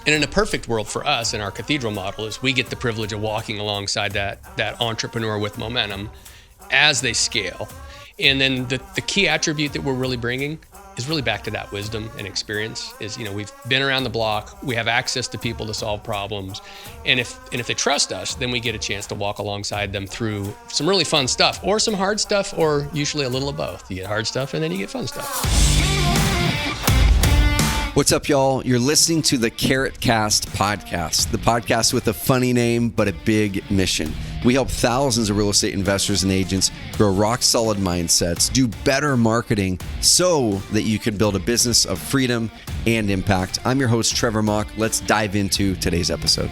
And in a perfect world for us in our cathedral model is we get the privilege of walking alongside that entrepreneur with momentum as they scale. And then the key attribute that we're really bringing is really back to that wisdom and experience is, we've been around the block, we have access to people to solve problems. And if they trust us, then we get a chance to walk alongside them through some really fun stuff or some hard stuff, or usually a little of both. You get hard stuff and then you get fun stuff. What's up, y'all? You're listening to the CarrotCast podcast, the podcast with a funny name but a big mission. We help thousands of real estate investors and agents grow rock-solid mindsets, do better marketing so that you can build a business of freedom and impact. I'm your host, Trevor Mock. Let's dive into today's episode.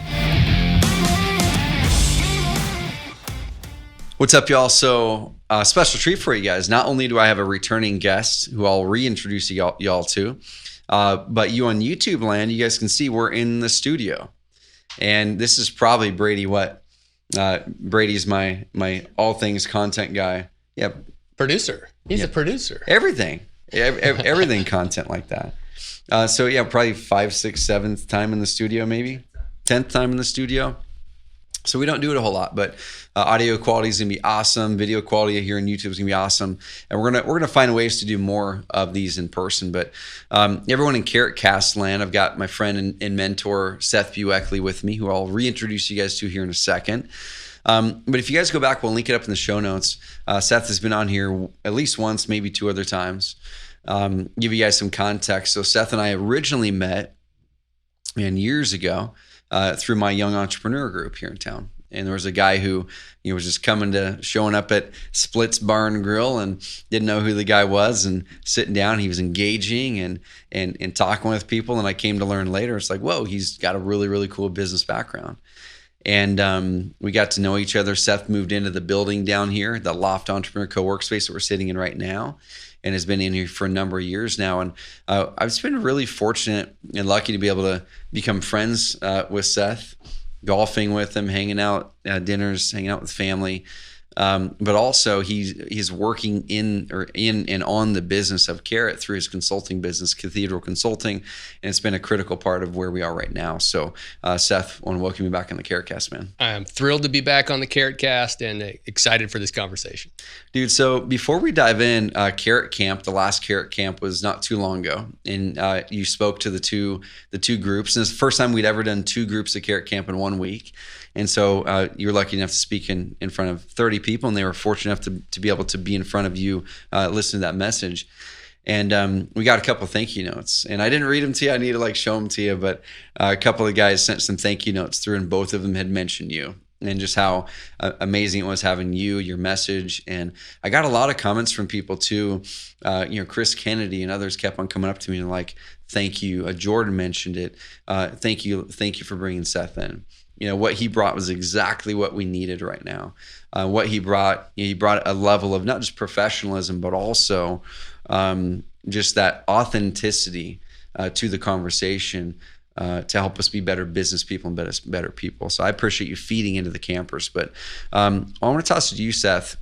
What's up, y'all? So a special treat for you guys. Not only do I have a returning guest who I'll reintroduce y'all to, but you on YouTube land, you guys can see we're in the studio. And this is probably Brady. Brady's my all things content guy. Yeah. Producer. He's a producer. Everything content like that. So yeah, probably 5th, 6th, 7th time in the studio, maybe 10th time in the studio. So we don't do it a whole lot, but audio quality is gonna be awesome. Video quality here on YouTube is gonna be awesome, and we're gonna find ways to do more of these in person. But everyone in CarrotCast land, I've got my friend and mentor Seth Buechley with me, who I'll reintroduce you guys to here in a second. But if you guys go back, we'll link it up in the show notes. Seth has been on here at least once, maybe 2 other times. Give you guys some context. So Seth and I originally met, years ago. Through my young entrepreneur group here in town. And there was a guy who was just showing up at Split's Bar and Grill and didn't know who the guy was, and sitting down, he was engaging and talking with people. And I came to learn later, it's like, whoa, he's got a really, really cool business background. And we got to know each other. Seth moved into the building down here, the Loft Entrepreneur Co-work space that we're sitting in right now, and has been in here for a number of years now. And I've just been really fortunate and lucky to be able to become friends with Seth, golfing with him, hanging out at dinners, hanging out with family. But also he's working in and on the business of Carrot through his consulting business, Cathedral Consulting, and it's been a critical part of where we are right now. So Seth, I want to welcome you back on the CarrotCast, man. I am thrilled to be back on the CarrotCast and excited for this conversation. Dude, so before we dive in, CarrotCamp, the last CarrotCamp was not too long ago, and you spoke to the two groups, and it's the first time we'd ever done 2 groups of CarrotCamp in 1 week. And so you were lucky enough to speak in front of 30 people, and they were fortunate enough to be able to be in front of you, listen to that message. And we got a couple of thank you notes, and I didn't read them to you. I need to show them to you, but a couple of guys sent some thank you notes through, and both of them had mentioned you and just how amazing it was having your message. And I got a lot of comments from people too. Chris Kennedy and others kept on coming up to me and like, thank you. Jordan mentioned it. Thank you for bringing Seth in. What he brought was exactly what we needed right now. What he brought a level of not just professionalism, but also just that authenticity to the conversation to help us be better business people and better people. So I appreciate you feeding into the campers. But I want to toss it to you, Seth.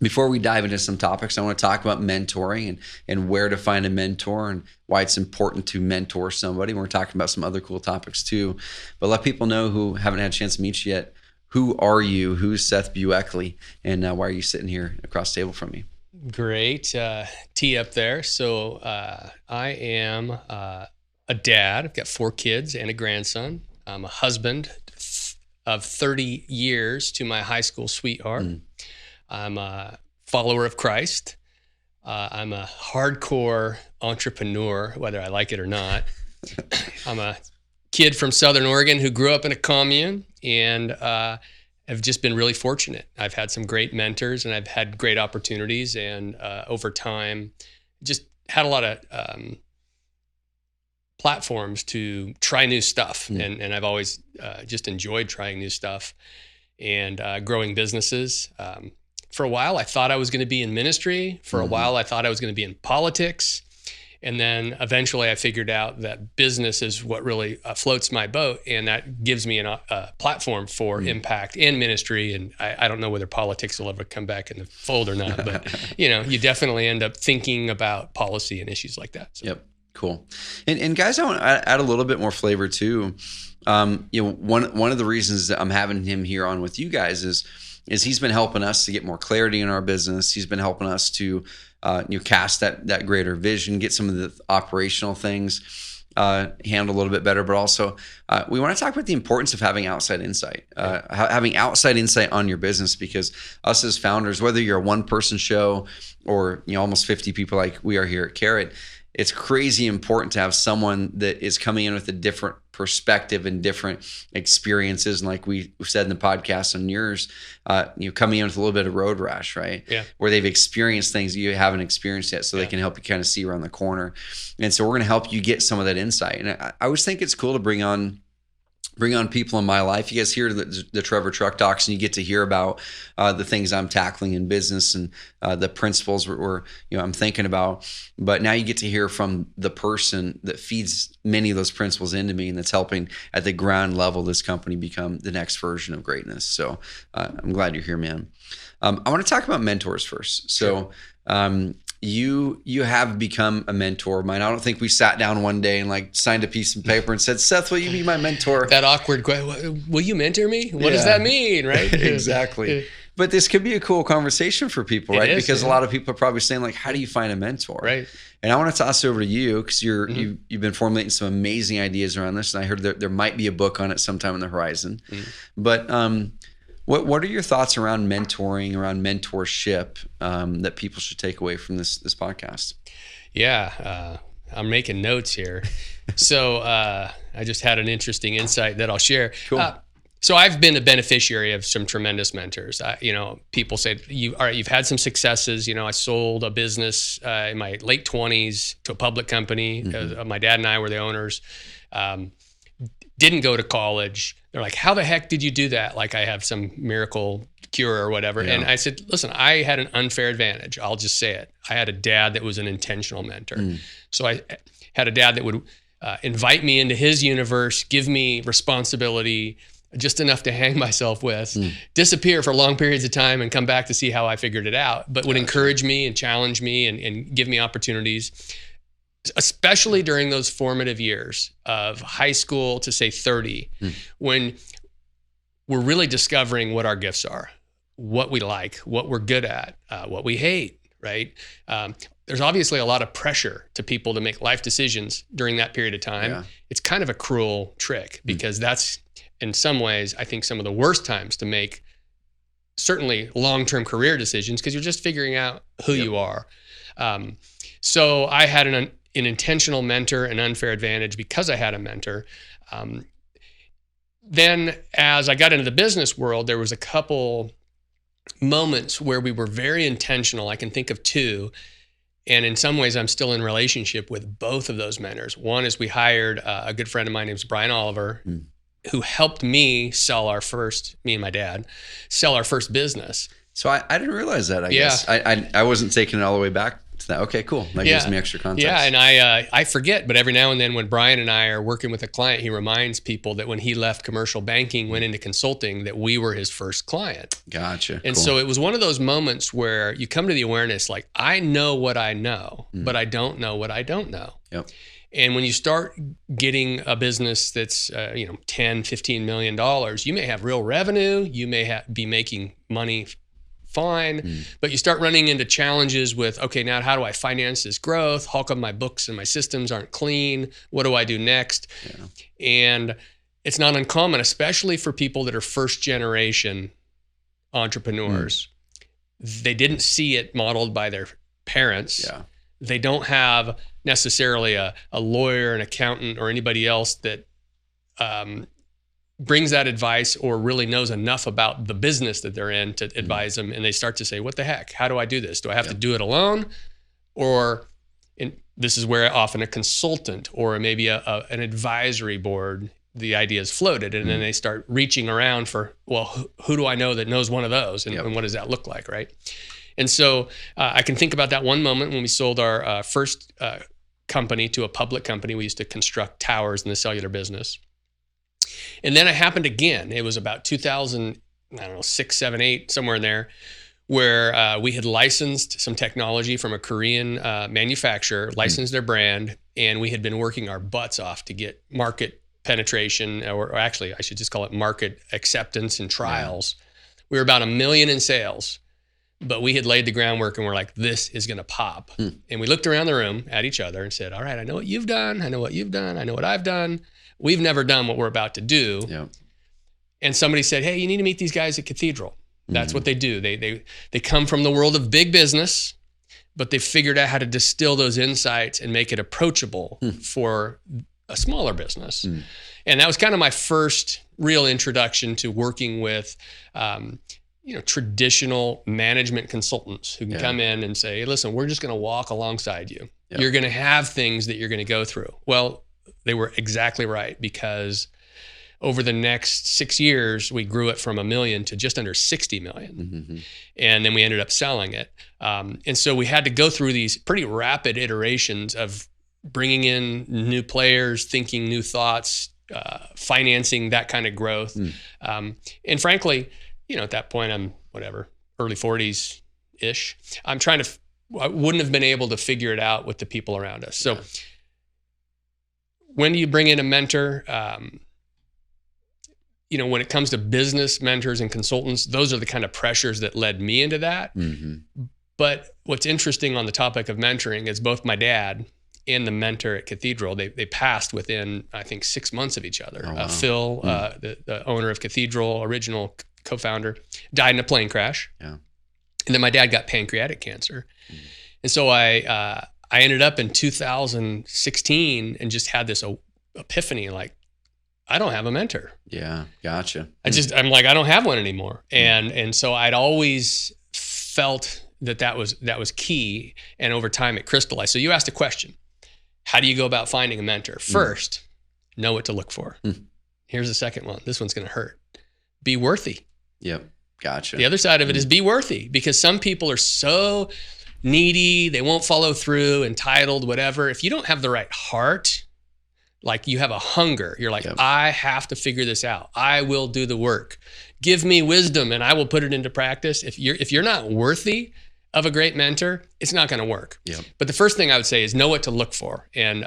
Before we dive into some topics, I want to talk about mentoring and where to find a mentor and why it's important to mentor somebody. We're talking about some other cool topics too, but let people know who haven't had a chance to meet you yet. Who are you? Who's Seth Buechley? And why are you sitting here across the table from me? Great tee up there. So I am a dad. I've got 4 kids and a grandson. I'm a husband of 30 years to my high school sweetheart. I'm a follower of Christ. I'm a hardcore entrepreneur, whether I like it or not. I'm a kid from Southern Oregon who grew up in a commune, and have just been really fortunate. I've had some great mentors, and I've had great opportunities, and over time, just had a lot of platforms to try new stuff. And I've always just enjoyed trying new stuff and growing businesses. For a while, I thought I was going to be in ministry. For a while, I thought I was going to be in politics. And then eventually I figured out that business is what really floats my boat. And that gives me a platform for impact and ministry. And I don't know whether politics will ever come back in the fold or not, but you definitely end up thinking about policy and issues like that. So. Yep. Cool. And guys, I want to add a little bit more flavor too. One of the reasons that I'm having him here on with you guys is he's been helping us to get more clarity in our business. He's been helping us to cast that greater vision, get some of the operational things handled a little bit better, but also we want to talk about the importance of having outside insight, having outside insight on your business, because us as founders, whether you're a one-person show or almost 50 people like we are here at Carrot, it's crazy important to have someone that is coming in with a different perspective and different experiences. And like we said in the podcast on yours, coming in with a little bit of road rash, right? Yeah. Where they've experienced things you haven't experienced yet, so they can help you kind of see around the corner. And so we're going to help you get some of that insight. And I always think it's cool to bring on people in my life. You guys hear the Trevor Truck Talks, and you get to hear about the things I'm tackling in business and the principles I'm thinking about. But now you get to hear from the person that feeds many of those principles into me, and that's helping at the ground level this company become the next version of greatness. So I'm glad you're here, man. I want to talk about mentors first. So you have become a mentor of mine. I don't think we sat down one day and signed a piece of paper and said, Seth, will you be my mentor? That awkward question, will you mentor me? What does that mean, right? Exactly. But this could be a cool conversation for people, right? Because a lot of people are probably saying, how do you find a mentor? Right. And I want to toss over to you, because you've been formulating some amazing ideas around this. And I heard there might be a book on it sometime on the horizon. But what are your thoughts around mentoring, around mentorship, that people should take away from this podcast? Yeah, I'm making notes here. So I just had an interesting insight that I'll share. Cool. So I've been a beneficiary of some tremendous mentors. People say, you've had some successes. I sold a business in my late 20s to a public company. My dad and I were the owners. Didn't go to college. They're like, how the heck did you do that? Like I have some miracle cure or whatever. Yeah. And I said, listen, I had an unfair advantage. I'll just say it. I had a dad that was an intentional mentor. So I had a dad that would invite me into his universe, give me responsibility, just enough to hang myself with, disappear for long periods of time and come back to see how I figured it out, but would encourage me and challenge me and give me opportunities, especially during those formative years of high school to say 30, when we're really discovering what our gifts are, what we like, what we're good at, what we hate, right? There's obviously a lot of pressure to people to make life decisions during that period of time. Yeah. It's kind of a cruel trick, because that's, in some ways, I think some of the worst times to make certainly long-term career decisions, because you're just figuring out who you are. So I had an intentional mentor, an unfair advantage because I had a mentor. Then as I got into the business world, there was a couple moments where we were very intentional. I can think of two. And in some ways, I'm still in relationship with both of those mentors. One is we hired a good friend of mine named Brian Oliver, who helped me me and my dad, sell our first business. So I didn't realize that, I guess. I wasn't taking it all the way back to that. Okay, cool. That gives me extra context. Yeah, and I forget, but every now and then when Brian and I are working with a client, he reminds people that when he left commercial banking, went into consulting, that we were his first client. Gotcha. And so it was one of those moments where you come to the awareness, like, I know what I know, but I don't know what I don't know. Yep. And when you start getting a business that's, $10, $15 million, you may have real revenue, you may be making money fine, but you start running into challenges with, okay, now how do I finance this growth? How come my books and my systems aren't clean? What do I do next? Yeah. And it's not uncommon, especially for people that are first generation entrepreneurs. They didn't see it modeled by their parents. Yeah. They don't have necessarily a lawyer, an accountant, or anybody else that brings that advice or really knows enough about the business that they're in to advise them. And they start to say, what the heck? How do I do this? Do I have to do it alone? Or this is where often a consultant or maybe an advisory board, the idea is floated. And then they start reaching around for, well, who do I know that knows one of those? And what does that look like, right? And so I can think about that one moment when we sold our first company to a public company. We used to construct towers in the cellular business. And then it happened again. It was about 2000, 6, 7, 8, somewhere in there, where we had licensed some technology from a Korean manufacturer, licensed their brand, and we had been working our butts off to get market penetration, or actually I should just call it market acceptance and trials. We were about $1 million in sales, but we had laid the groundwork and we're like, this is going to pop. And we looked around the room at each other and said, all right, I know what you've done. I know what you've done. I know what I've done. We've never done what we're about to do. Yeah. And somebody said, hey, you need to meet these guys at Cathedral. That's what they do. They come from the world of big business, but they figured out how to distill those insights and make it approachable for a smaller business. And that was kind of my first real introduction to working with, traditional management consultants who can come in and say, hey, listen, we're just going to walk alongside you. Yep. You're going to have things that you're going to go through. Well, they were exactly right, because over the next 6 years, we grew it from $1 million to just under 60 million. And then we ended up selling it. And so we had to go through these pretty rapid iterations of bringing in new players, thinking new thoughts, financing that kind of growth. And frankly, at that point, I'm early 40s-ish. I wouldn't have been able to figure it out with the people around us. So when do you bring in a mentor? When it comes to business mentors and consultants, those are the kind of pressures that led me into that. But what's interesting on the topic of mentoring is both my dad and the mentor at Cathedral, they passed within, I think, 6 months of each other. Oh, wow. Phil, the owner of Cathedral, original co-founder, died in a plane crash. Yeah. And then my dad got pancreatic cancer. And so I ended up in 2016 and just had this epiphany, like, I don't have a mentor. Yeah, gotcha. I'm like, I don't have one anymore. And so I'd always felt that was key. And over time it crystallized. So you asked a question. How do you go about finding a mentor? First, know what to look for. Here's the second one. This one's going to hurt. Be worthy. Yep. Gotcha. The other side of it is be worthy, because some people are so needy. They won't follow through, entitled, whatever. If you don't have the right heart, like you have a hunger, you're like, I have to figure this out. I will do the work. Give me wisdom and I will put it into practice. If you're not worthy of a great mentor, it's not going to work. Yep. But the first thing I would say is know what to look for. And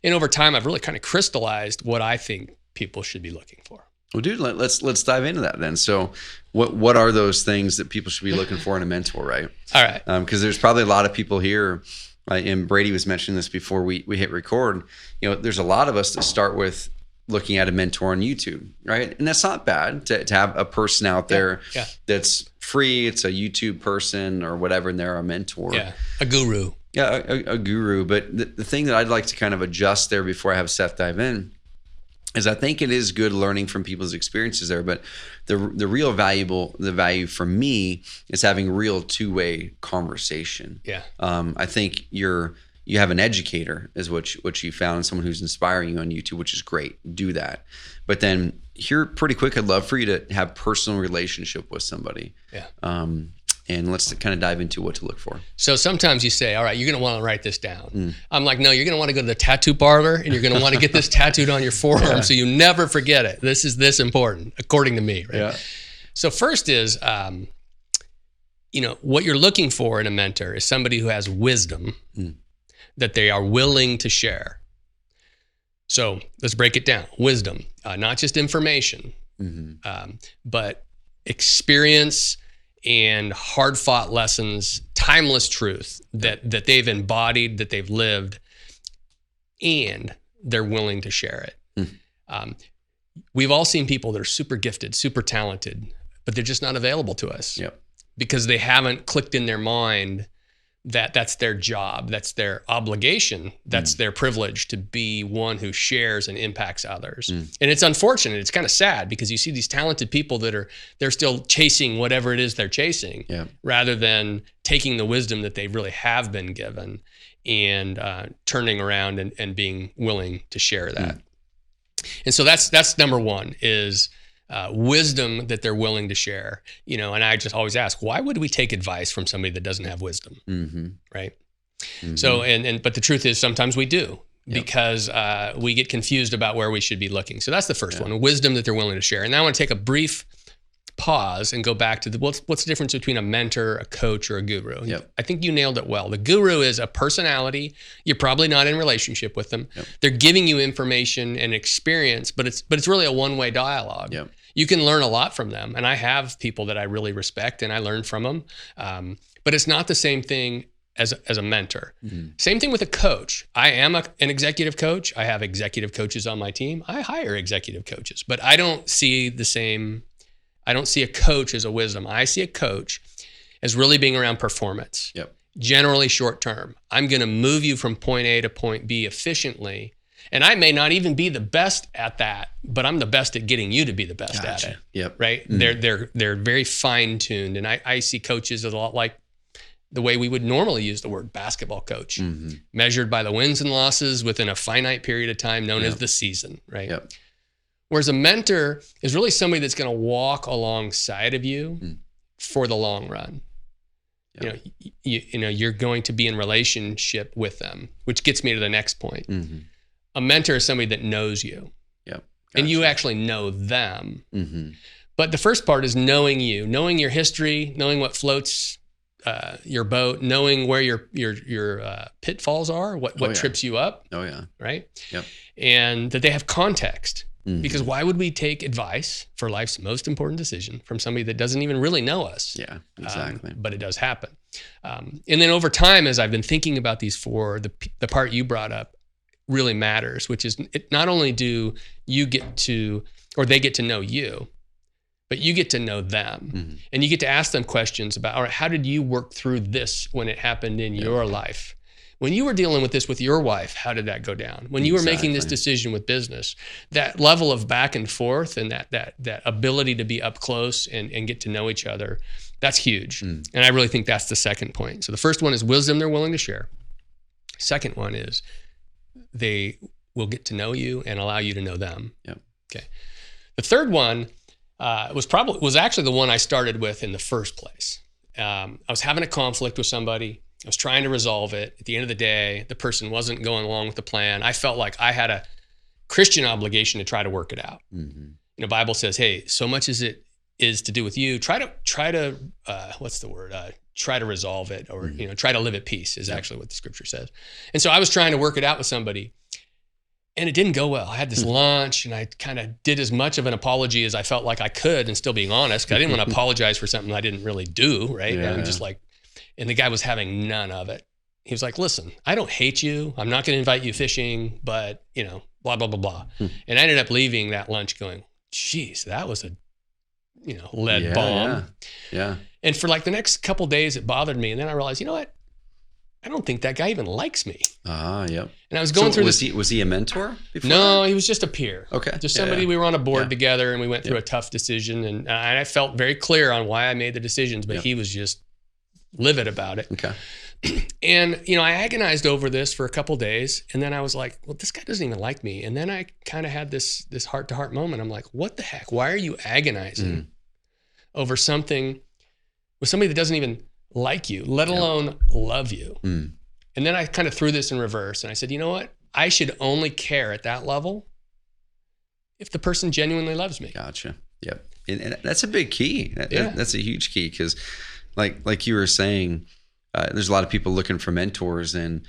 over time, I've really kind of crystallized what I think people should be looking for. Well, dude, let's dive into that then. So what are those things that people should be looking for in a mentor, right? All right. Because there's probably a lot of people here, and Brady was mentioning this before we hit record. There's a lot of us that start with looking at a mentor on YouTube, right? And that's not bad to have a person out there that's free. It's a YouTube person or whatever, and they're a mentor. Yeah, a guru. Yeah, a guru. But the thing that I'd like to kind of adjust there before I have Seth dive in is I think it is good learning from people's experiences there, but the real value for me is having real two-way conversation. Yeah. I think you have an educator is what you found, someone who's inspiring you on YouTube, which is great. Do that. But then here pretty quick, I'd love for you to have personal relationship with somebody. Yeah. And let's kind of dive into what to look for. So sometimes you say, all right, you're going to want to write this down. I'm like, no, you're going to want to go to the tattoo parlor and you're going to want to get this tattooed on your forearm so you never forget it. This is this important, according to me. Right? Yeah. So first is, what you're looking for in a mentor is somebody who has wisdom that they are willing to share. So let's break it down. Wisdom, not just information, but experience and hard-fought lessons, timeless truth that they've embodied, that they've lived, and they're willing to share it. We've all seen people that are super gifted, super talented, but they're just not available to us because they haven't clicked in their mind that that's their job, that's their obligation, that's their privilege to be one who shares and impacts others. And it's unfortunate, it's kind of sad because you see these talented people they're still chasing whatever it is they're chasing rather than taking the wisdom that they really have been given and turning around and being willing to share that. And so that's number one is wisdom that they're willing to share, and I just always ask, why would we take advice from somebody that doesn't have wisdom? Right. So, but the truth is sometimes we do because we get confused about where we should be looking. So that's the first one, wisdom that they're willing to share. And now I want to take a brief pause and go back to what's the difference between a mentor, a coach, or a guru. Yep. I think you nailed it well. The guru is a personality. You're probably not in relationship with them. Yep. They're giving you information and experience, but it's really a one-way dialogue. Yep. You can learn a lot from them. And I have people that I really respect and I learn from them. But it's not the same thing as a mentor. Mm-hmm. Same thing with a coach. I am an executive coach. I have executive coaches on my team. I hire executive coaches, but I don't see a coach as a wisdom. I see a coach as really being around performance. Yep. Generally short term. I'm going to move you from point A to point B efficiently. And I may not even be the best at that, but I'm the best at getting you to be the best at it. Yep. Right? Mm-hmm. They're very fine-tuned. And I see coaches as a lot like the way we would normally use the word basketball coach, measured by the wins and losses within a finite period of time known as the season, right? Yep. Whereas a mentor is really somebody that's going to walk alongside of you for the long run. Yep. You're going to be in relationship with them, which gets me to the next point. Mm-hmm. A mentor is somebody that knows you. Yep. Gotcha. And you actually know them. Mm-hmm. But the first part is knowing you, knowing your history, knowing what floats your boat, knowing where your pitfalls are, what trips you up. Oh yeah. Right. Yep. And that they have context. Mm-hmm. Because why would we take advice for life's most important decision from somebody that doesn't even really know us? Yeah, exactly. But it does happen. And then over time, as I've been thinking about these four, the part you brought up really matters, which is not only do you get to, or they get to know you, but you get to know them. Mm-hmm. And you get to ask them questions about, all right, how did you work through this when it happened in your life? When you were dealing with this with your wife, how did that go down? When you were making this decision with business, that level of back and forth and that ability to be up close and get to know each other, that's huge. And I really think that's the second point. So the first one is wisdom they're willing to share. Second one is they will get to know you and allow you to know them. Yep. Okay. The third one was actually the one I started with in the first place. I was having a conflict with somebody. I was trying to resolve it. At the end of the day, the person wasn't going along with the plan. I felt like I had a Christian obligation to try to work it out. Mm-hmm. The Bible says, hey, so much as it is to do with you, try to what's the word? Try to resolve it, or try to live at peace is actually what the scripture says. And so I was trying to work it out with somebody, and it didn't go well. I had this lunch, and I kind of did as much of an apology as I felt like I could, and still being honest, because I didn't want to apologize for something I didn't really do, right? Yeah. I'm just like, and the guy was having none of it. He was like, listen, I don't hate you. I'm not going to invite you fishing, but, blah, blah, blah, blah. And I ended up leaving that lunch going, geez, that was a, lead bomb. Yeah. And for like the next couple of days, it bothered me. And then I realized, you know what? I don't think that guy even likes me. Yep. And I was going through this. Was he a mentor before? No, he was just a peer. Okay. Just somebody, we were on a board together, and we went through a tough decision. And I felt very clear on why I made the decisions, but he was just livid about it. Okay. And, I agonized over this for a couple of days. And then I was like, well, this guy doesn't even like me. And then I kind of had this heart-to-heart moment. I'm like, what the heck? Why are you agonizing over something with somebody that doesn't even like you, let alone love you? And then I kind of threw this in reverse. And I said, you know what? I should only care at that level if the person genuinely loves me. Gotcha. Yep. And that's a big key. That's a huge key, because like you were saying, there's a lot of people looking for mentors, and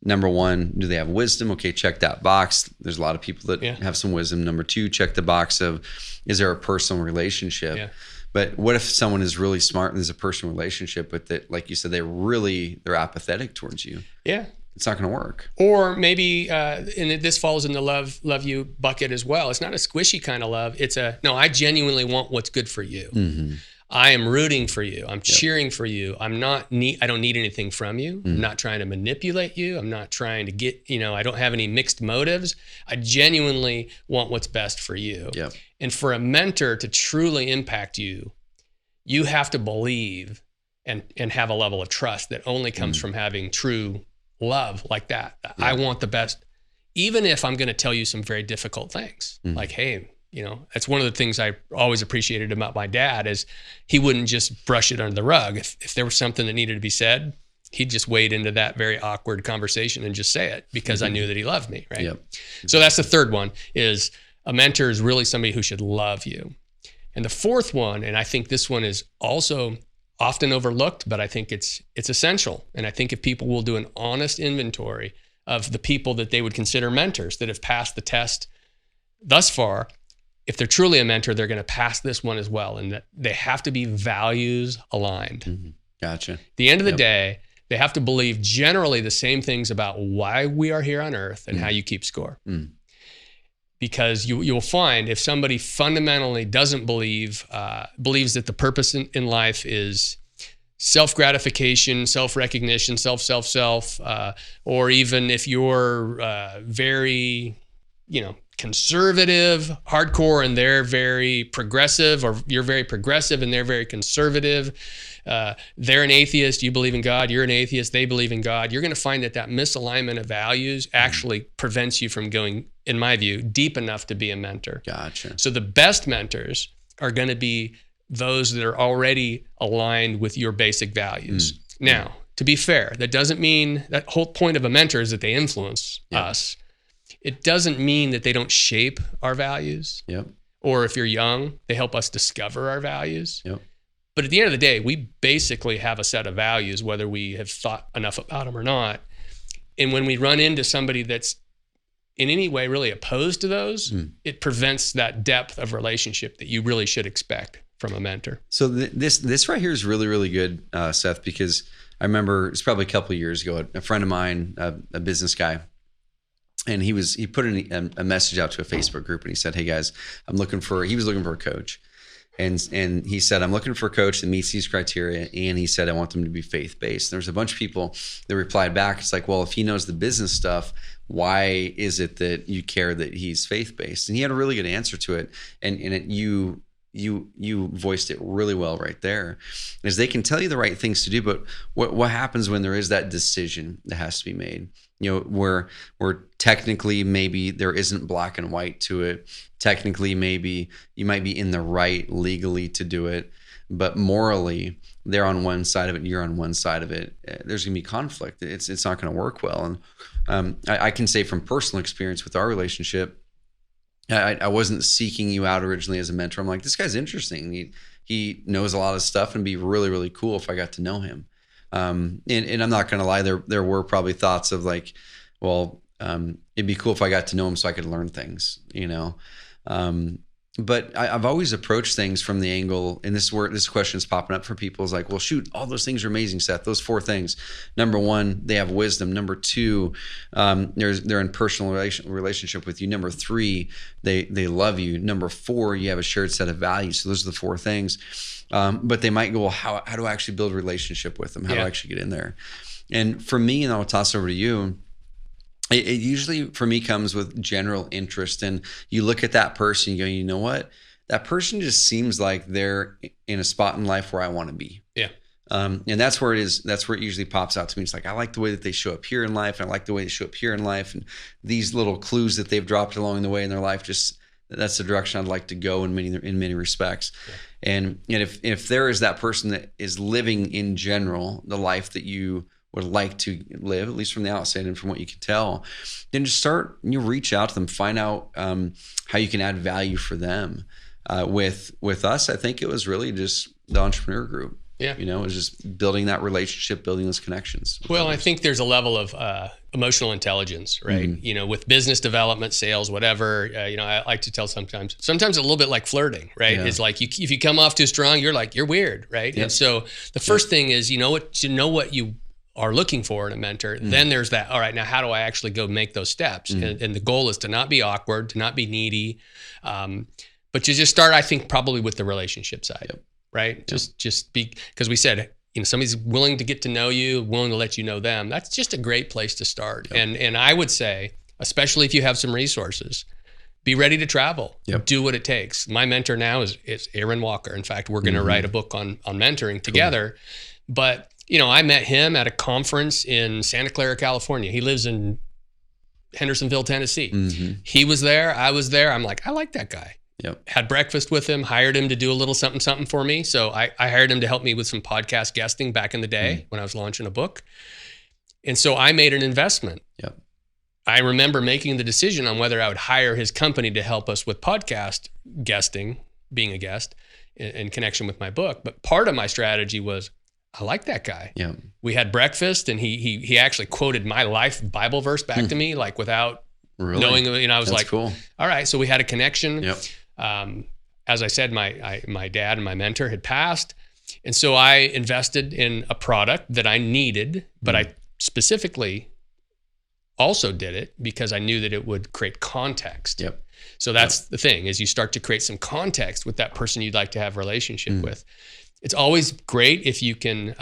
number one, do they have wisdom? Okay, check that box. There's a lot of people that have some wisdom. Number two, check the box of, is there a personal relationship? Yeah. But what if someone is really smart and there's a personal relationship, but that, like you said, they're apathetic towards you? Yeah. It's not going to work. Or maybe, and this falls in the love you bucket as well. It's not a squishy kind of love. It's no, I genuinely want what's good for you. Mm-hmm. I am rooting for you. I'm cheering for you. I don't need anything from you. I'm not trying to manipulate you. I'm not trying to get, I don't have any mixed motives. I genuinely want what's best for you. Yep. And for a mentor to truly impact you, you have to believe and have a level of trust that only comes from having true love like that. Yeah. I want the best, even if I'm going to tell you some very difficult things. Like, hey, that's one of the things I always appreciated about my dad, is he wouldn't just brush it under the rug. If there was something that needed to be said, he'd just wade into that very awkward conversation and just say it, because I knew that he loved me, right? Yep. So that's the third one, is a mentor is really somebody who should love you. And the fourth one, and I think this one is also often overlooked, but I think it's essential. And I think if people will do an honest inventory of the people that they would consider mentors that have passed the test thus far, if they're truly a mentor, they're going to pass this one as well. And that they have to be values aligned. Mm-hmm. Gotcha. At the end of the day, they have to believe generally the same things about why we are here on earth and how you keep score. Because you'll find if somebody fundamentally doesn't believes that the purpose in life is self-gratification, self-recognition, self, or even if you're very, conservative, hardcore, and they're very progressive, or you're very progressive and they're very conservative, they're an atheist, you believe in God, you're an atheist, they believe in God, you're going to find that misalignment of values actually prevents you from going, in my view, deep enough to be a mentor. Gotcha. So the best mentors are going to be those that are already aligned with your basic values. Now, to be fair, that doesn't mean that whole point of a mentor is that they influence us. It doesn't mean that they don't shape our values. Or if you're young, they help us discover our values. But at the end of the day, we basically have a set of values, whether we have thought enough about them or not. And when we run into somebody that's in any way really opposed to those, it prevents that depth of relationship that you really should expect from a mentor. So this right here is really, really good, Seth, because I remember it's probably a couple of years ago, a friend of mine, a business guy, and he put a message out to a Facebook group, and he said, "Hey guys, he was looking for a coach." And he said, "I'm looking for a coach that meets these criteria." And he said, "I want them to be faith-based." There's a bunch of people that replied back. It's like, well, if he knows the business stuff, why is it that you care that he's faith-based? And he had a really good answer to it. And you voiced it really well right there. Is they can tell you the right things to do, but what happens when there is that decision that has to be made? Where technically maybe there isn't black and white to it. Technically, maybe you might be in the right legally to do it, but morally, they're on one side of it, you're on one side of it. There's gonna be conflict. It's not gonna work well. And I can say from personal experience with our relationship, I wasn't seeking you out originally as a mentor. I'm like, this guy's interesting. He knows a lot of stuff, and it'd be really, really cool if I got to know him. And I'm not going to lie, there were probably thoughts of like, well, it'd be cool if I got to know him so I could learn things, But I've always approached things from the angle, and this is where this question is popping up for people, is like, well, shoot, all those things are amazing, Seth. Those 4 things. Number 1, they have wisdom. Number 2, they're in personal relationship with you. Number 3, they love you. Number 4, you have a shared set of values. So those are the 4 things. But they might go, well, how do I actually build a relationship with them? How do I actually get in there? And for me, and I'll toss over to you, it usually for me comes with general interest. And you look at that person, you go, you know what? That person just seems like they're in a spot in life where I want to be. And that's where it is. That's where it usually pops out to me. It's like, I like the way that they show up here in life. And I like the way they show up here in life. And these little clues that they've dropped along the way in their life, that's the direction I'd like to go in many respects. And if there is that person that is living in general the life that you would like to live, at least from the outside and from what you can tell, then just reach out to them, find out how you can add value for them. With us, I think it was really just the entrepreneur group. It was just building that relationship, building those connections. Well, I think there's a level of emotional intelligence, right? With business development, sales, whatever, I like to tell sometimes a little bit like flirting, right? It's like if you come off too strong, you're weird, right? And so the first thing is, you know what you are looking for in a mentor. Then there's that, all right, now how do I actually go make those steps? And the goal is to not be awkward, to not be needy. But you just start, I think, probably with the relationship side, right? Just be, because we said, somebody's willing to get to know you, willing to let you know them. That's just a great place to start. And I would say, especially if you have some resources, be ready to travel. Do what it takes. My mentor now is Aaron Walker. In fact, we're going to write a book on mentoring together. But I met him at a conference in Santa Clara, California. He lives in Hendersonville, Tennessee. He was there. I was there. I'm like, I like that guy. Had breakfast with him, hired him to do a little something for me. So I hired him to help me with some podcast guesting back in the day when I was launching a book. And so I made an investment. I remember making the decision on whether I would hire his company to help us with podcast guesting being a guest in connection with my book. But part of my strategy was, I like that guy. Yeah. We had breakfast, and he actually quoted my life Bible verse back to me, like without knowing. I was like, cool. All right. So we had a connection. Yep. As I said, my dad and my mentor had passed, and so I invested in a product that I needed, but I specifically also did it because I knew that it would create context. Yep. So that's the thing, is you start to create some context with that person you'd like to have a relationship with. It's always great if you can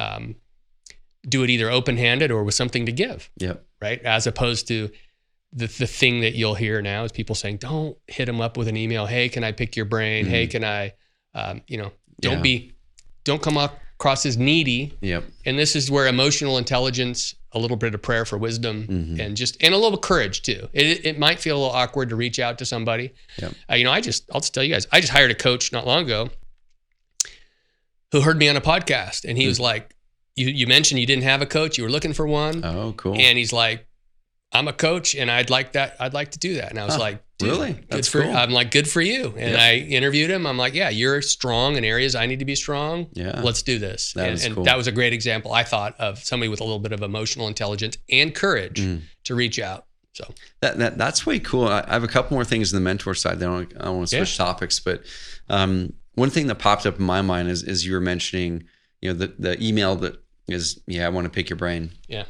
do it either open-handed or with something to give. Yep. Right? As opposed to the thing that you'll hear now is people saying, don't hit them up with an email. Hey, can I pick your brain? Hey, can I, don't come across as needy. Yep. And this is where emotional intelligence, a little bit of prayer for wisdom, and a little courage too. It might feel a little awkward to reach out to somebody. Yep. I'll just tell you guys, I just hired a coach not long ago who heard me on a podcast, and he was like, you mentioned you didn't have a coach, you were looking for one. Oh, cool. And he's like, I'm a coach and I'd like to do that. And I was like, really? That's cool. I'm like, good for you. And I interviewed him. I'm like, yeah, you're strong in areas I need to be strong. Yeah. Let's do this. And cool. That was a great example, I thought, of somebody with a little bit of emotional intelligence and courage to reach out. So that's way cool. I have a couple more things in the mentor side. I don't want to switch topics, but one thing that popped up in my mind is you were mentioning, the email that is, I want to pick your brain. Yeah.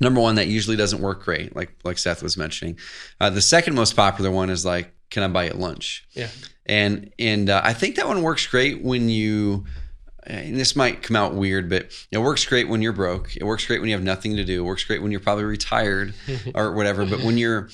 Number one, that usually doesn't work great, like Seth was mentioning. The second most popular one is like, can I buy you lunch? Yeah. And I think that one works great when you, and this might come out weird, but it works great when you're broke. It works great when you have nothing to do. It works great when you're probably retired or whatever. But when you're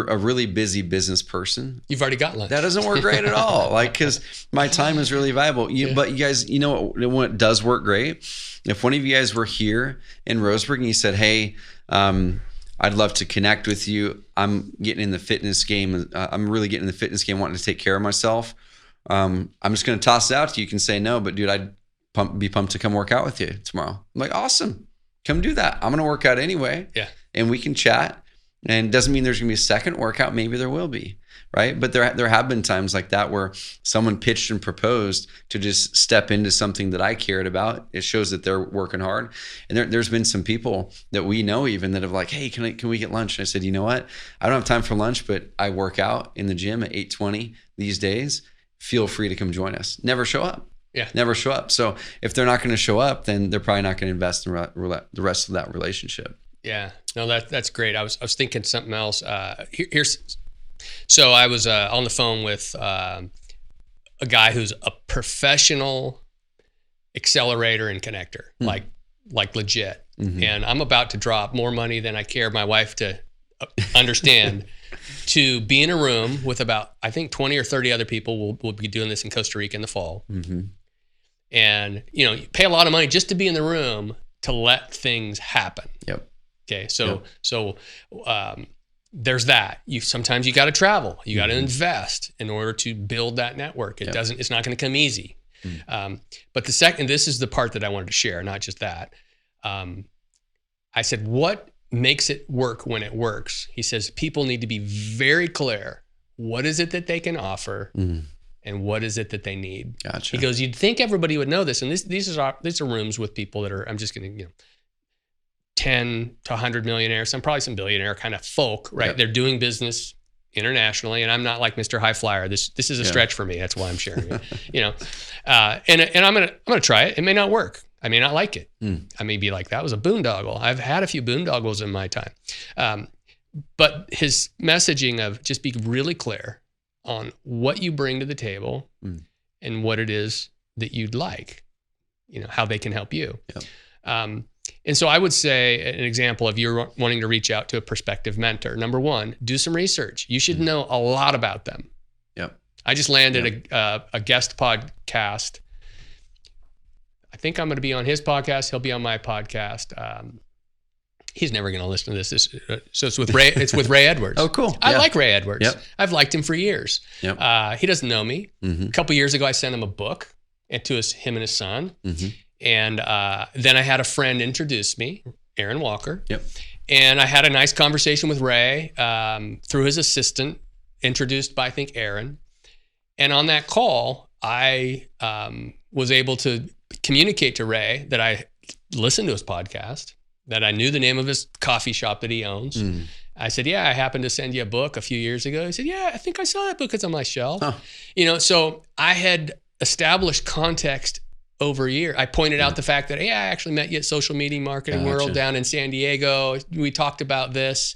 a really busy business person, you've already got lunch. That doesn't work great at all. Because my time is really valuable. But you guys, what does work great? If one of you guys were here in Roseburg and you said, hey, I'd love to connect with you. I'm getting in the fitness game. I'm really getting in the fitness game, wanting to take care of myself. I'm just going to toss it out to you. You can say no, but dude, I'd be pumped to come work out with you tomorrow. I'm like, awesome. Come do that. I'm going to work out anyway. Yeah. And we can chat. And it doesn't mean there's going to be a second workout. Maybe there will be, right? But there have been times like that where someone pitched and proposed to just step into something that I cared about. It shows that they're working hard. And there's been some people that we know even that have like, hey, can we get lunch? And I said, you know what? I don't have time for lunch, but I work out in the gym at 8:20 these days. Feel free to come join us. Never show up. Yeah. Never show up. So if they're not going to show up, then they're probably not going to invest in the rest of that relationship. Yeah, no, that's great. I was thinking something else. So I was on the phone with a guy who's a professional accelerator and connector, like legit. And I'm about to drop more money than I care my wife to understand to be in a room with about, I think 20 or 30 other people. We'll be doing this in Costa Rica in the fall. And you pay a lot of money just to be in the room to let things happen. Yep. Okay, so there's that. Sometimes you got to travel. You got to invest in order to build that network. It's not going to come easy. But this is the part that I wanted to share, not just that. I said, what makes it work when it works? He says, people need to be very clear. What is it that they can offer? And what is it that they need? Gotcha. He goes, you'd think everybody would know this. And these are rooms with people that are, I'm just going to, 10 to 100 millionaires, probably some billionaire kind of folk, right? Yep. They're doing business internationally, and I'm not like Mr. High Flyer. This is a stretch for me. That's why I'm sharing it. And I'm gonna try it. It may not work. I may not like it. I may be like, that was a boondoggle. I've had a few boondoggles in my time. But his messaging of just be really clear on what you bring to the table and what it is that you'd like, how they can help you. Yep. And so I would say an example of you're wanting to reach out to a prospective mentor. Number one, do some research. You should know a lot about them. Yep. I just landed a guest podcast. I think I'm going to be on his podcast. He'll be on my podcast. He's never going to listen to this. So it's with Ray. It's with Ray Edwards. Oh, cool. I like Ray Edwards. Yep. I've liked him for years. Yep. He doesn't know me. A couple years ago, I sent him a book to him and his son. And then I had a friend introduce me, Aaron Walker. Yep. And I had a nice conversation with Ray through his assistant, introduced by, I think, Aaron. And on that call, I was able to communicate to Ray that I listened to his podcast, that I knew the name of his coffee shop that he owns. I said, yeah, I happened to send you a book a few years ago. He said, yeah, I think I saw that book. It's on my shelf. So I had established context over a year. I pointed out the fact that, hey, I actually met you at Social Media Marketing World down in San Diego. We talked about this.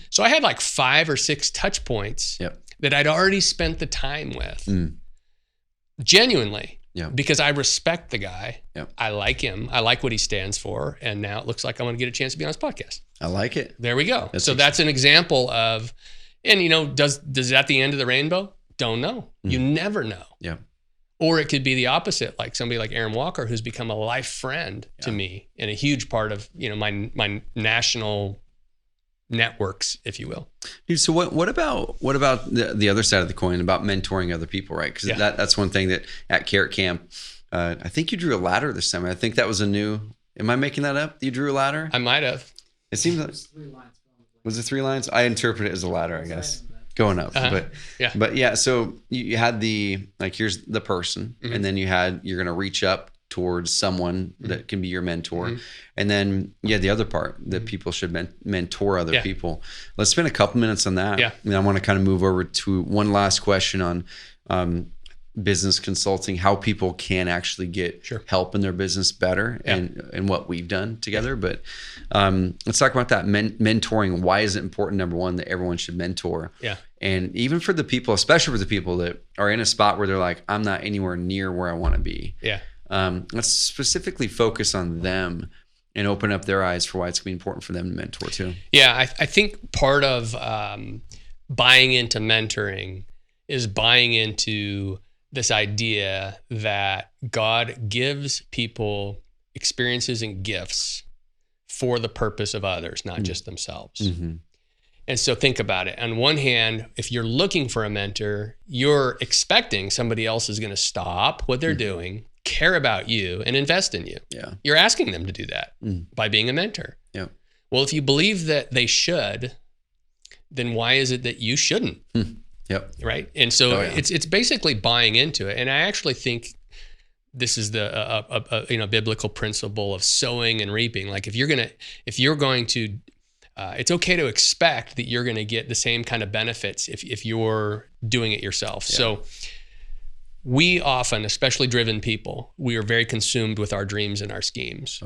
So I had like 5 or 6 touch points that I'd already spent the time with. Genuinely. Because I respect the guy. I like him. I like what he stands for. And now it looks like I'm going to get a chance to be on his podcast. I like it. There we go. That's an example of, and does that the end of the rainbow? Don't know. You never know. Or it could be the opposite, like somebody like Aaron Walker, who's become a life friend to me and a huge part of, my national networks, if you will. Dude, so what about the other side of the coin, about mentoring other people, right? Because that's one thing that at CarrotCamp, I think you drew a ladder this time. I think that was am I making that up? You drew a ladder? I might have. It seems like 3 lines. Was it 3 lines? I interpret it as a ladder, I guess. Going up. But yeah, so you had here's the person, and then you're going to reach up towards someone that can be your mentor. And then the other part that people should mentor other people. Let's spend a couple minutes on that. And I want to kind of move over to one last question on business consulting, how people can actually get help in their business better, and what we've done together. But let's talk about that mentoring. Why is it important, number one, that everyone should mentor? And even for the people, especially for the people that are in a spot where they're like, I'm not anywhere near where I want to be. Let's specifically focus on them and open up their eyes for why it's going to be important for them to mentor too. I think part of buying into mentoring is buying into this idea that God gives people experiences and gifts for the purpose of others, not just themselves. And so think about it. On one hand, if you're looking for a mentor, you're expecting somebody else is going to stop what they're doing, care about you, and invest in you. You're asking them to do that by being a mentor. Well, if you believe that they should, then why is it that you shouldn't? Right. And so it's basically buying into it. And I actually think this is the biblical principle of sowing and reaping. Like if you're going to it's okay to expect that you're going to get the same kind of benefits if you're doing it yourself. So we often, especially driven people, we are very consumed with our dreams and our schemes.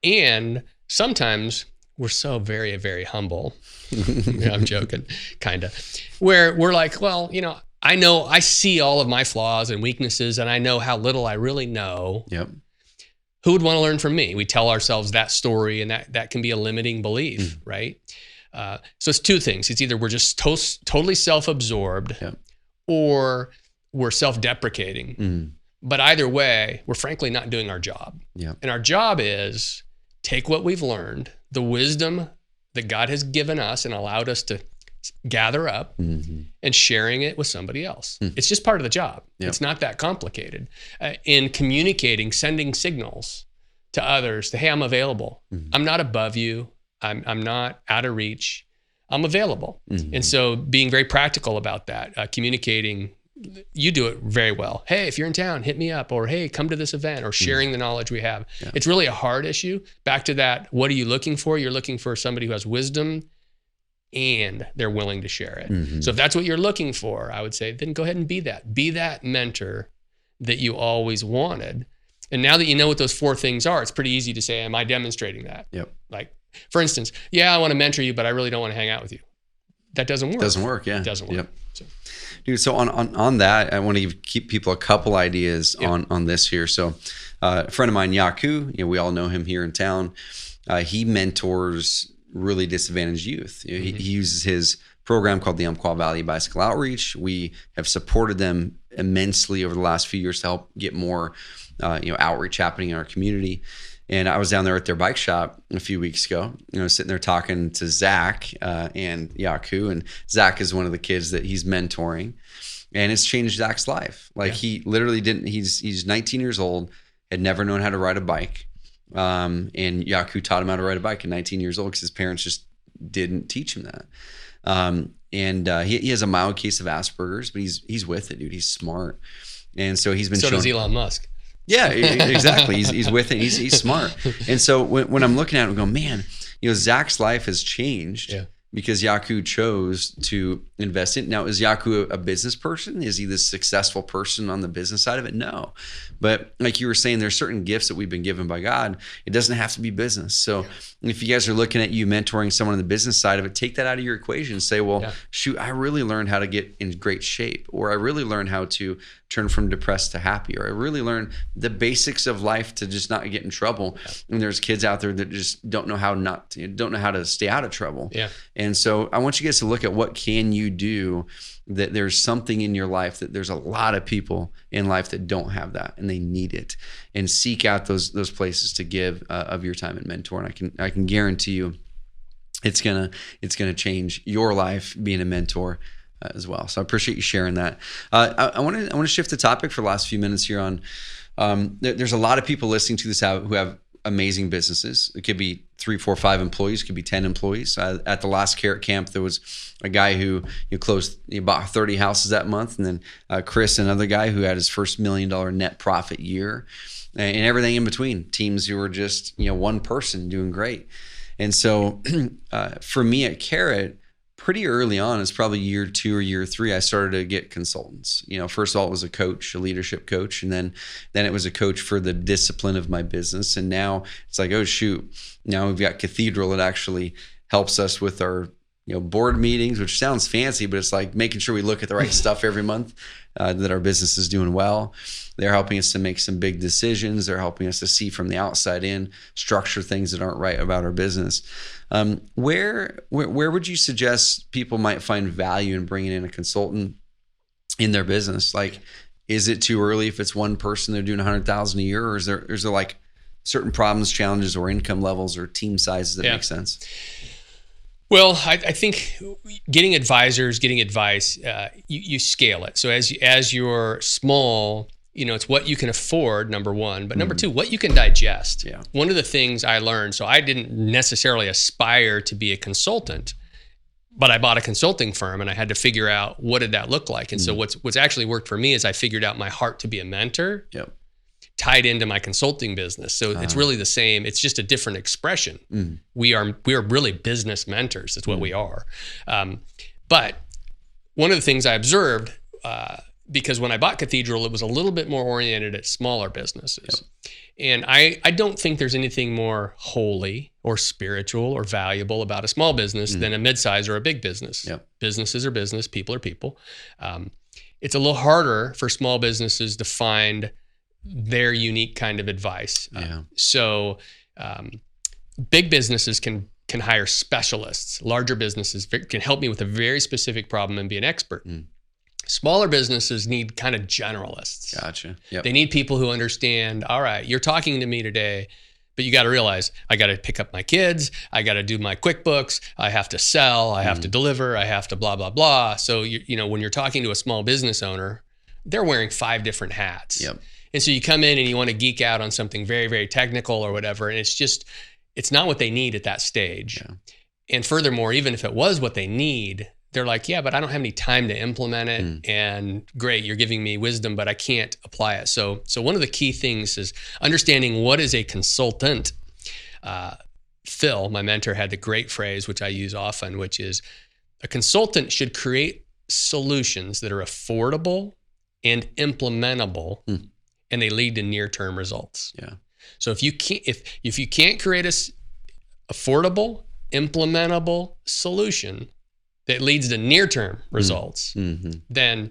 And sometimes we're so very, very humble. I'm joking, kind of. Where we're like, well, I see all of my flaws and weaknesses, and I know how little I really know. Who would want to learn from me? We tell ourselves that story, and that can be a limiting belief, right? So it's 2 things. It's either we're just totally self-absorbed, or we're self-deprecating. But either way, we're frankly not doing our job. And our job is take what we've learned, the wisdom that God has given us and allowed us to gather up, and sharing it with somebody else. It's just part of the job. It's not that complicated. In communicating, sending signals to others, hey, I'm available. I'm not above you. I'm not out of reach. I'm available. And so being very practical about that, communicating, you do it very well. Hey, if you're in town, hit me up, or hey, come to this event, or sharing the knowledge we have. It's really a hard issue. Back to that, what are you looking for? You're looking for somebody who has wisdom and they're willing to share it. So if that's what you're looking for, I would say, then go ahead and be that. Be that mentor that you always wanted. And now that you know what those 4 things are, it's pretty easy to say, am I demonstrating that? Like, for instance, I want to mentor you, but I really don't want to hang out with you. That doesn't work. Doesn't work, It doesn't work. Dude, so on that, I want to keep people a couple ideas on this here. So a friend of mine, Yaku, we all know him here in town. He mentors really disadvantaged youth. He uses his program called the Umpqua Valley Bicycle Outreach. We have supported them immensely over the last few years to help get more outreach happening in our community. And I was down there at their bike shop a few weeks ago, sitting there talking to Zach and Yaku. And Zach is one of the kids that he's mentoring. And it's changed Zach's life. He literally didn't, he's 19 years old, had never known how to ride a bike. And Yaku taught him how to ride a bike at 19 years old because his parents just didn't teach him that. and he has a mild case of Asperger's, but he's with it, dude. He's smart, and so he's been. So does Elon Musk. Yeah, exactly. He's with it. He's smart, and so when I'm looking at it, I go, man, Zach's life has changed. Yeah. Because Yaku chose to invest in. Now, is Yaku a business person? Is he the successful person on the business side of it? No. But like you were saying, there's certain gifts that we've been given by God. It doesn't have to be business. So if you guys are looking at you mentoring someone on the business side of it, take that out of your equation. Say, well, shoot, I really learned how to get in great shape, or I really learned how to turn from depressed to happy, or I really learned the basics of life to just not get in trouble. And there's kids out there that just don't know how to stay out of trouble. Yeah. And so I want you guys to look at what can you do, that there's something in your life, that there's a lot of people in life that don't have that and they need it, and seek out those places to give of your time and mentor. And I can guarantee you it's gonna change your life being a mentor as well. So I appreciate you sharing that. I want to shift the topic for the last few minutes here on there's a lot of people listening to this who have amazing businesses. It could be 3, 4, 5 employees, it could be 10 employees. At the last CarrotCamp, there was a guy who bought 30 houses that month, and then Chris, another guy who had his first $1 million net profit year, and everything in between. Teams who were just one person doing great. And so for me at Carrot, pretty early on, it's probably year 2 or year 3, I started to get consultants. First of all, it was a coach, a leadership coach, and then it was a coach for the discipline of my business. And now it's like, oh shoot, now we've got Cathedral that actually helps us with our board meetings, which sounds fancy, but it's like making sure we look at the right stuff every month, that our business is doing well. They're helping us to make some big decisions. They're helping us to see from the outside in, structure things that aren't right about our business. Where would you suggest people might find value in bringing in a consultant in their business? Like, is it too early if it's one person, they're doing $100,000 a year, or is there like certain problems, challenges, or income levels or team sizes that make sense? Well, I think getting advice, you scale it. So as you're small, it's what you can afford, number one. But number two, what you can digest. Yeah. One of the things I learned, so I didn't necessarily aspire to be a consultant, but I bought a consulting firm and I had to figure out what did that look like. And so what's actually worked for me is I figured out my heart to be a mentor. Yep. Tied into my consulting business. So it's really the same. It's just a different expression. We are really business mentors. That's what we are. But one of the things I observed, because when I bought Cathedral, it was a little bit more oriented at smaller businesses. Yep. And I don't think there's anything more holy or spiritual or valuable about a small business than a mid-size or a big business. Yep. Businesses are business, people are people. It's a little harder for small businesses to find their unique kind of advice. So big businesses can hire specialists. Larger businesses can help me with a very specific problem and be an expert. Smaller businesses need kind of generalists. Gotcha. Yep. They need people who understand, all right, you're talking to me today, but you got to realize I got to pick up my kids. I got to do my QuickBooks. I have to sell. I have to deliver. I have to blah, blah, blah. So, when you're talking to a small business owner, they're wearing 5 different hats. Yep. And so you come in and you want to geek out on something very, very technical or whatever. And it's not what they need at that stage. Yeah. And furthermore, even if it was what they need, they're like, yeah, but I don't have any time to implement it. And great, you're giving me wisdom, but I can't apply it. So one of the key things is understanding what is a consultant. Phil, my mentor, had the great phrase, which I use often, which is a consultant should create solutions that are affordable and implementable, and they lead to near-term results. Yeah. So if you can't create a affordable, implementable solution that leads to near-term results, then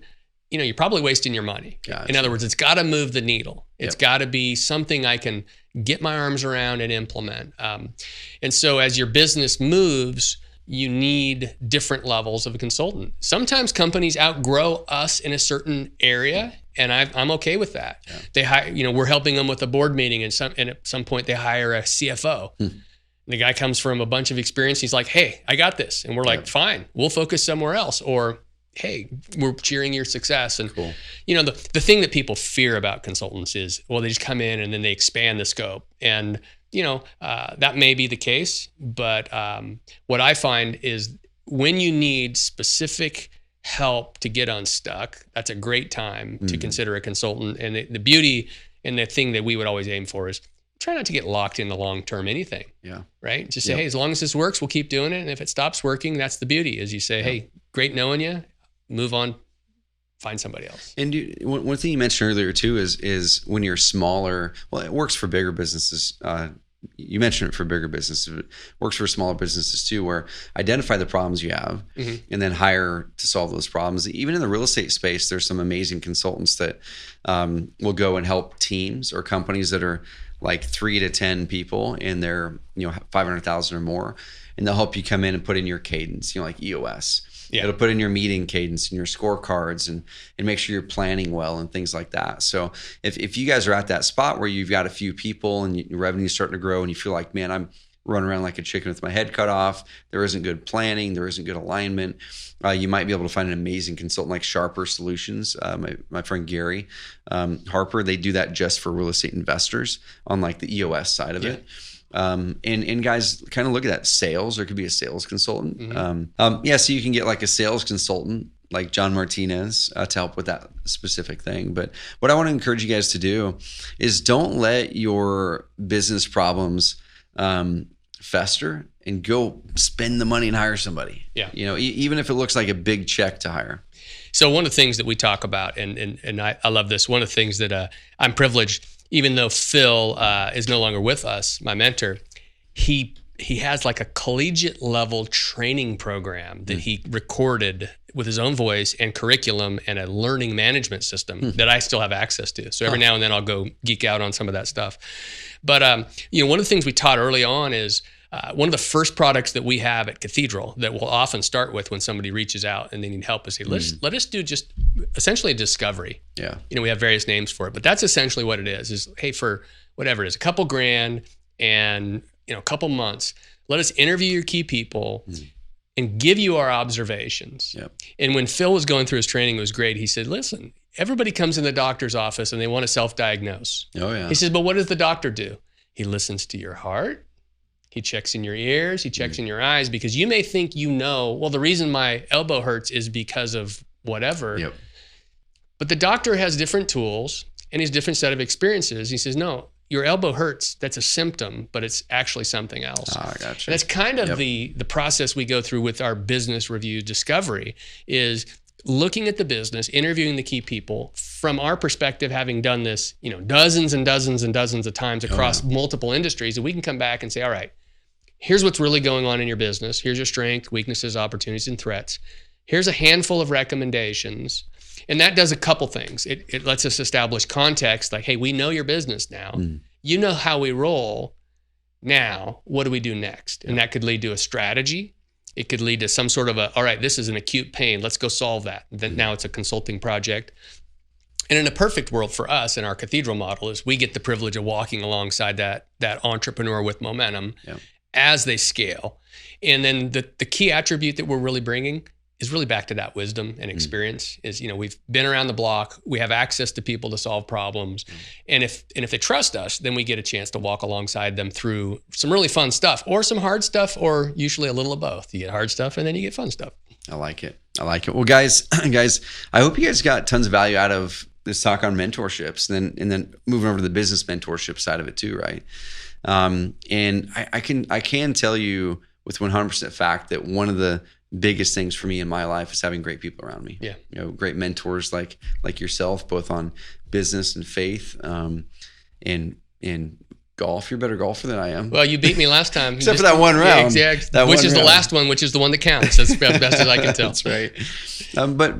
you're probably wasting your money. Gotcha. In other words, it's got to move the needle. It's got to be something I can get my arms around and implement. And so as your business moves, you need different levels of a consultant. Sometimes companies outgrow us in a certain area, and I'm okay with that. Yeah. They hire, we're helping them with a board meeting, and at some point they hire a CFO. The guy comes from a bunch of experience. He's like, hey, I got this. And we're like, fine, we'll focus somewhere else. Or, hey, we're cheering your success. And, cool. The thing that people fear about consultants is, well, they just come in and then they expand the scope. And, that may be the case. But what I find is when you need specific help to get unstuck, that's a great time to consider a consultant. And the beauty and the thing that we would always aim for is try not to get locked into long-term anything. Yeah. Right? Just say, hey, as long as this works, we'll keep doing it. And if it stops working, that's the beauty, is you say, hey, great knowing you, move on, find somebody else. And one thing you mentioned earlier too is when you're smaller, well, it works for bigger businesses. You mentioned it for bigger businesses. It works for smaller businesses too, where identify the problems you have and then hire to solve those problems. Even in the real estate space, there's some amazing consultants that will go and help teams or companies that are like 3 to 10 people and they're 500,000 or more, and they'll help you come in and put in your cadence, like EOS. Yeah. It'll put in your meeting cadence and your scorecards and make sure you're planning well and things like that. So if you guys are at that spot where you've got a few people and your revenue's starting to grow and you feel like, man, I'm running around like a chicken with my head cut off, there isn't good planning, there isn't good alignment, you might be able to find an amazing consultant like Sharper Solutions. My friend Gary Harper, they do that just for real estate investors on like the EOS side of it. And guys kind of look at that sales. There could be a sales consultant. So you can get like a sales consultant like John Martinez to help with that specific thing. But what I want to encourage you guys to do is don't let your business problems fester and go spend the money and hire somebody. Yeah. Even if it looks like a big check to hire. So one of the things that we talk about, and I love this, one of the things that I'm privileged, even though Phil is no longer with us, my mentor, he has like a collegiate level training program that he recorded with his own voice and curriculum and a learning management system that I still have access to. So every now and then I'll go geek out on some of that stuff. But one of the things we taught early on is one of the first products that we have at Cathedral that we'll often start with when somebody reaches out and they need help is, hey, let us do just essentially a discovery. Yeah. We have various names for it, but that's essentially what it is, hey, for whatever it is, a couple grand and, a couple months, let us interview your key people and give you our observations. Yep. And when Phil was going through his training, it was great. He said, listen, everybody comes in the doctor's office and they want to self-diagnose. Oh, yeah. He says, but what does the doctor do? He listens to your heart. He checks in your ears. He checks in your eyes, because you may think well, the reason my elbow hurts is because of whatever. Yep. But the doctor has different tools and his different set of experiences. He says, no, your elbow hurts. That's a symptom, but it's actually something else. Oh, I gotcha. And that's kind of the process we go through with our business review discovery, is looking at the business, interviewing the key people from our perspective, having done this, dozens and dozens and dozens of times across multiple industries, and we can come back and say, all right, here's what's really going on in your business. Here's your strengths, weaknesses, opportunities, and threats. Here's a handful of recommendations. And that does a couple things. It lets us establish context, like, hey, we know your business now. You know how we roll. Now, what do we do next? And that could lead to a strategy. It could lead to some sort of all right, this is an acute pain. Let's go solve that. Then now it's a consulting project. And in a perfect world for us in our Cathedral model is we get the privilege of walking alongside that entrepreneur with momentum as they scale. And then the key attribute that we're really bringing is really back to that wisdom and experience. Is, we've been around the block, we have access to people to solve problems. And if they trust us, then we get a chance to walk alongside them through some really fun stuff, or some hard stuff, or usually a little of both. You get hard stuff and then you get fun stuff. I like it. Well, guys, I hope you guys got tons of value out of this talk on mentorships, and then moving over to the business mentorship side of it too, right? And I can tell you with 100% fact that one of the biggest things for me in my life is having great people around me. Yeah. Great mentors like yourself, both on business and faith, and golf. You're a better golfer than I am. Well, you beat me last time. Except for that one round. Yeah, exactly. Which is the last one, which is the one that counts. That's the best as I can tell. That's right.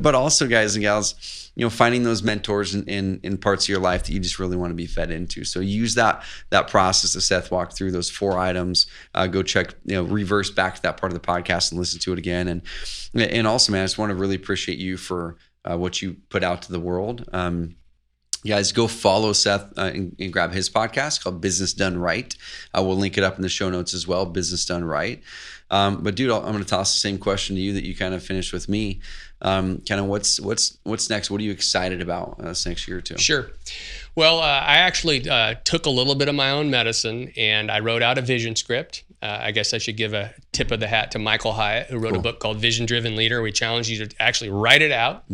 But also, guys and gals, finding those mentors in parts of your life that you just really want to be fed into. So use that process that Seth walked through, those 4 items. Go check, reverse back to that part of the podcast and listen to it again. And also, man, I just want to really appreciate you for what you put out to the world. Guys, go follow Seth and grab his podcast called Business Done Right. We'll link it up in the show notes as well, Business Done Right. But dude, I'm going to toss the same question to you that you kind of finished with me. Kind of what's next? What are you excited about this next year or two? Sure. Well, I actually took a little bit of my own medicine and I wrote out a vision script. I guess I should give a tip of the hat to Michael Hyatt, who wrote a book called Vision Driven Leader. We challenge you to actually write it out.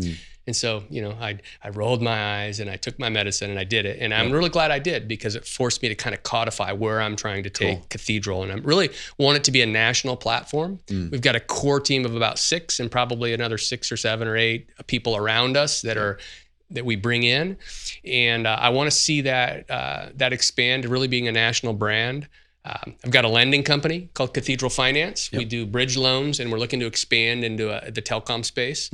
And so, I rolled my eyes and I took my medicine and I did it. And I'm really glad I did, because it forced me to kind of codify where I'm trying to take Cathedral. And I really want it to be a national platform. We've got a core team of about 6 and probably another 6 or 7 or 8 people around us that we bring in. And I want to see that expand to really being a national brand. I've got a lending company called Cathedral Finance. We do bridge loans, and we're looking to expand into the telecom space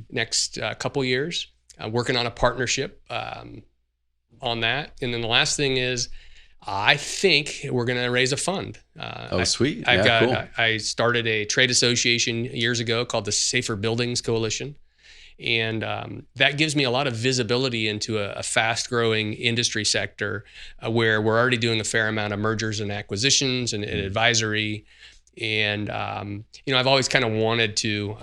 next couple years. Working on a partnership on that. And then the last thing is, I think we're going to raise a fund. Sweet. I started a trade association years ago called the Safer Buildings Coalition. And that gives me a lot of visibility into a fast-growing industry sector where we're already doing a fair amount of mergers and acquisitions and advisory. And I've always kind of wanted to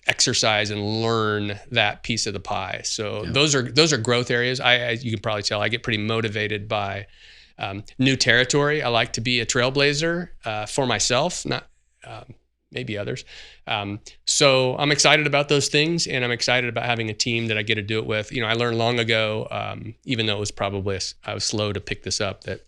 exercise and learn that piece of the pie. So those are growth areas. You can probably tell I get pretty motivated by new territory. I like to be a trailblazer for myself, not maybe others. So I'm excited about those things, and I'm excited about having a team that I get to do it with. I learned long ago, even though it was probably, I was slow to pick this up, that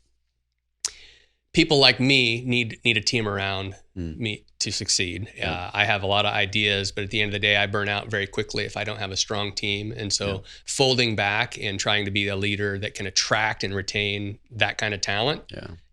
people like me need a team around me to succeed. I have a lot of ideas, but at the end of the day, I burn out very quickly if I don't have a strong team. And so folding back and trying to be a leader that can attract and retain that kind of talent,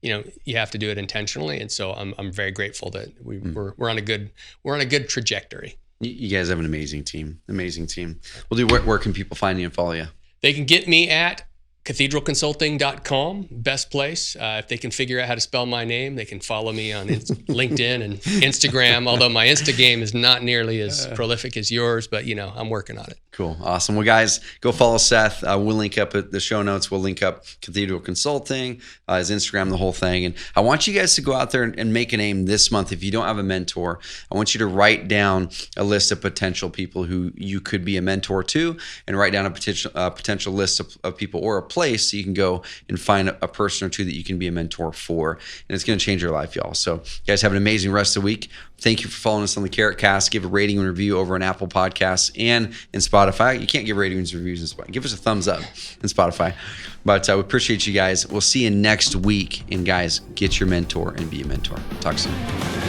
you have to do it intentionally. And so I'm very grateful that we're on a good trajectory. You guys have an amazing team. Well, where can people find you and follow you? They can get me at cathedralconsulting.com, best place. If they can figure out how to spell my name, they can follow me on LinkedIn and Instagram, although my Insta game is not nearly as prolific as yours, but I'm working on it. Cool. Awesome. Well, guys, go follow Seth. We'll link up at the show notes. We'll link up Cathedral Consulting, his Instagram, the whole thing. And I want you guys to go out there and make a name this month. If you don't have a mentor, I want you to write down a list of potential people who you could be a mentor to, and write down a potential list of people or a place so you can go and find a person or two that you can be a mentor for. And it's going to change your life, y'all. So you guys have an amazing rest of the week. Thank you for following us on the CarrotCast. Give a rating and review over on Apple Podcasts and in Spotify. You can't give ratings and reviews in Spotify. Give us a thumbs up in Spotify. But we appreciate you guys. We'll see you next week. And guys, get your mentor and be a mentor. Talk soon.